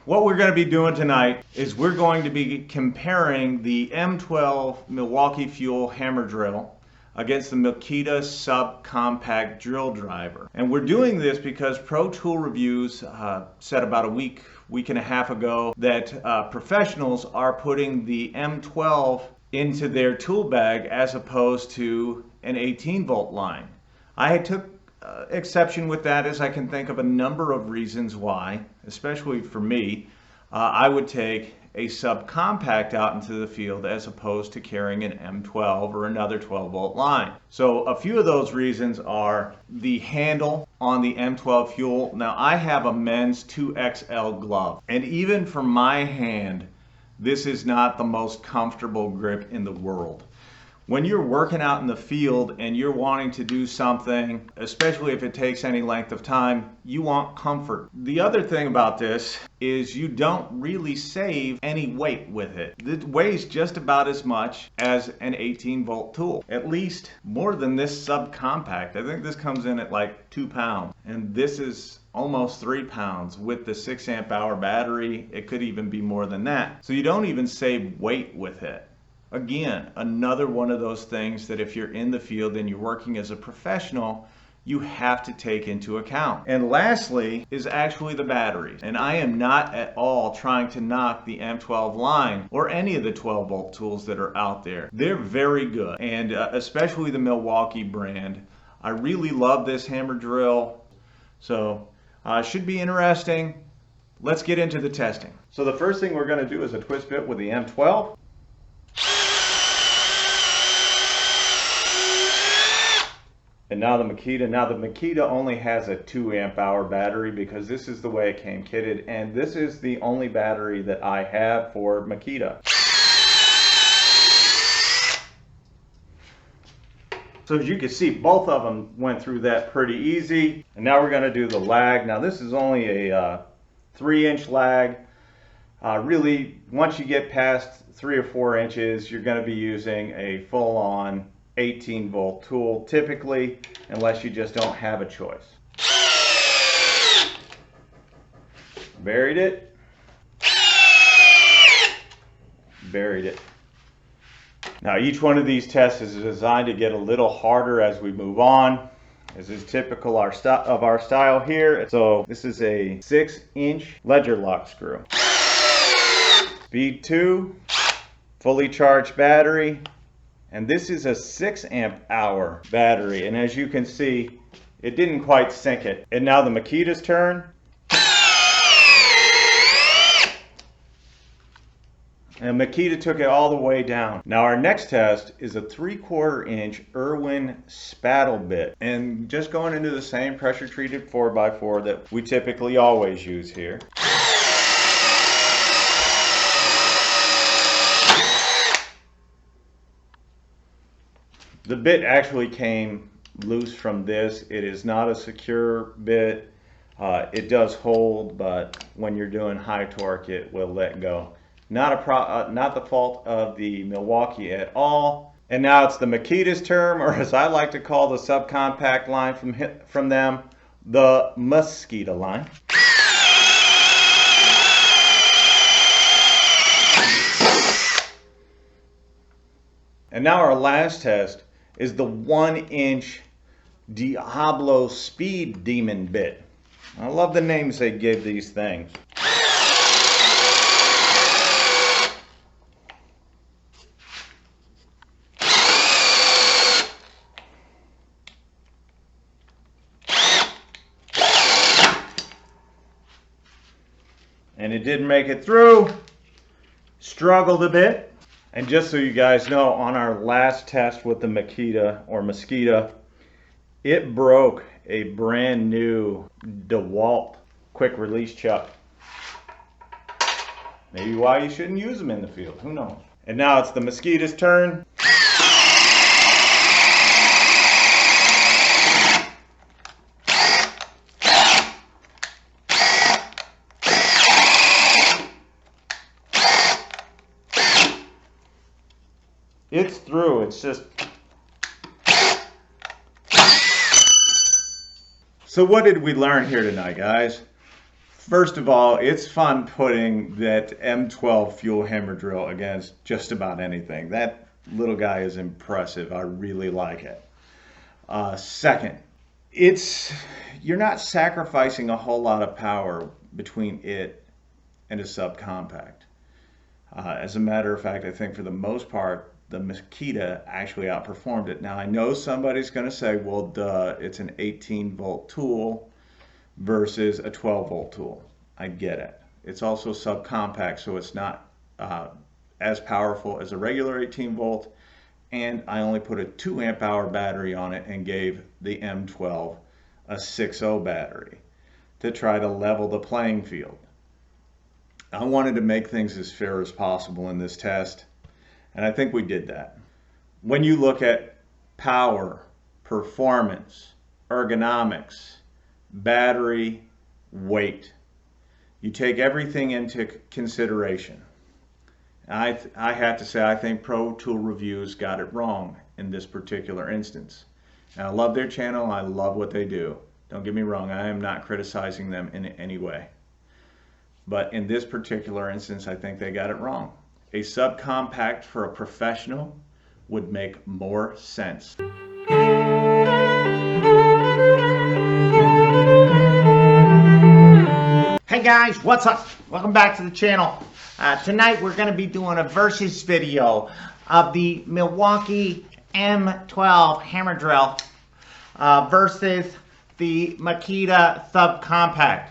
What we're going to be doing tonight is we're going to be comparing the M12 Milwaukee Fuel hammer drill against the Makita Subcompact drill driver. And we're doing this because Pro Tool Reviews said about a week and a half ago that professionals are putting the M12 into their tool bag as opposed to an 18-volt line. I took exception with that, as I can think of a number of reasons why, especially for me, I would take a subcompact out into the field as opposed to carrying an M12 or another 12-volt line. So a few of those reasons are the handle on the M12 Fuel. Now I have a men's 2XL glove, and even for my hand, this is not the most comfortable grip in the world. When you're working out in the field and you're wanting to do something, especially if it takes any length of time, you want comfort. The other thing about this is you don't really save any weight with it. It weighs just about as much as an 18-volt tool, at least more than this subcompact. I think this comes in at like 2 pounds, and this is almost 3 pounds with the 6 amp hour battery. It could even be more than that. So you don't even save weight with it. Again, another one of those things that if you're in the field and you're working as a professional, you have to take into account. And lastly is actually the batteries. And I am not at all trying to knock the M12 line or any of the 12-volt tools that are out there. They're very good, and especially the Milwaukee brand. I really love this hammer drill, so it should be interesting. Let's get into the testing. So the first thing we're going to do is a twist bit with the M12. And now the Makita only has a 2 amp hour battery because this is the way it came kitted, and this is the only battery that I have for Makita. So as you can see, both of them went through that pretty easy. And now we're going to do the lag. Now this is only a 3-inch lag. Really, once you get past 3 or 4 inches, you're going to be using a full-on 18-volt tool, typically, unless you just don't have a choice. Buried it. Buried it. Now each one of these tests is designed to get a little harder as we move on, as is typical of our style here. So this is a 6-inch ledger lock screw. Speed 2, fully charged battery. And this is a 6 amp hour battery, and as you can see, it didn't quite sink it. And now the Makita's turn. And Makita took it all the way down. Now our next test is a 3/4 inch Irwin spattle bit, and just going into the same pressure treated 4x4 that we typically always use here. The bit actually came loose from this. It is not a secure bit. It does hold, but when you're doing high torque, it will let go. Not the fault of the Milwaukee at all. And now it's the Makita's term, or as I like to call the subcompact line from them, the Mosquito line. And now our last test is the 1-inch Diablo Speed Demon bit. I love the names they give these things. And it didn't make it through. Struggled a bit. And just so you guys know, on our last test with the Makita or Mosquito, it broke a brand new DeWalt quick release chuck. Maybe why you shouldn't use them in the field, who knows. And now it's the Mosquito's turn. It's through, it's just... So what did we learn here tonight, guys? First of all, it's fun putting that M12 fuel hammer drill against just about anything. That little guy is impressive. I really like it. Second, you're not sacrificing a whole lot of power between it and a subcompact. As a matter of fact, I think for the most part, the Makita actually outperformed it. Now, I know somebody's going to say, well, duh, it's an 18-volt tool versus a 12-volt tool. I get it. It's also subcompact, so it's not as powerful as a regular 18-volt, and I only put a 2 amp hour battery on it and gave the M12 a 6.0 battery to try to level the playing field. I wanted to make things as fair as possible in this test, and I think we did that. When you look at power, performance, ergonomics, battery, weight, you take everything into consideration. I have to say I think Pro Tool Reviews got it wrong in this particular instance. And I love their channel, I love what they do. Don't get me wrong, I am not criticizing them in any way. But in this particular instance, I think they got it wrong. A subcompact for a professional would make more sense. Hey guys, what's up? Welcome back to the channel. Tonight we're going to be doing a versus video of the Milwaukee M12 hammer drill versus the Makita Subcompact.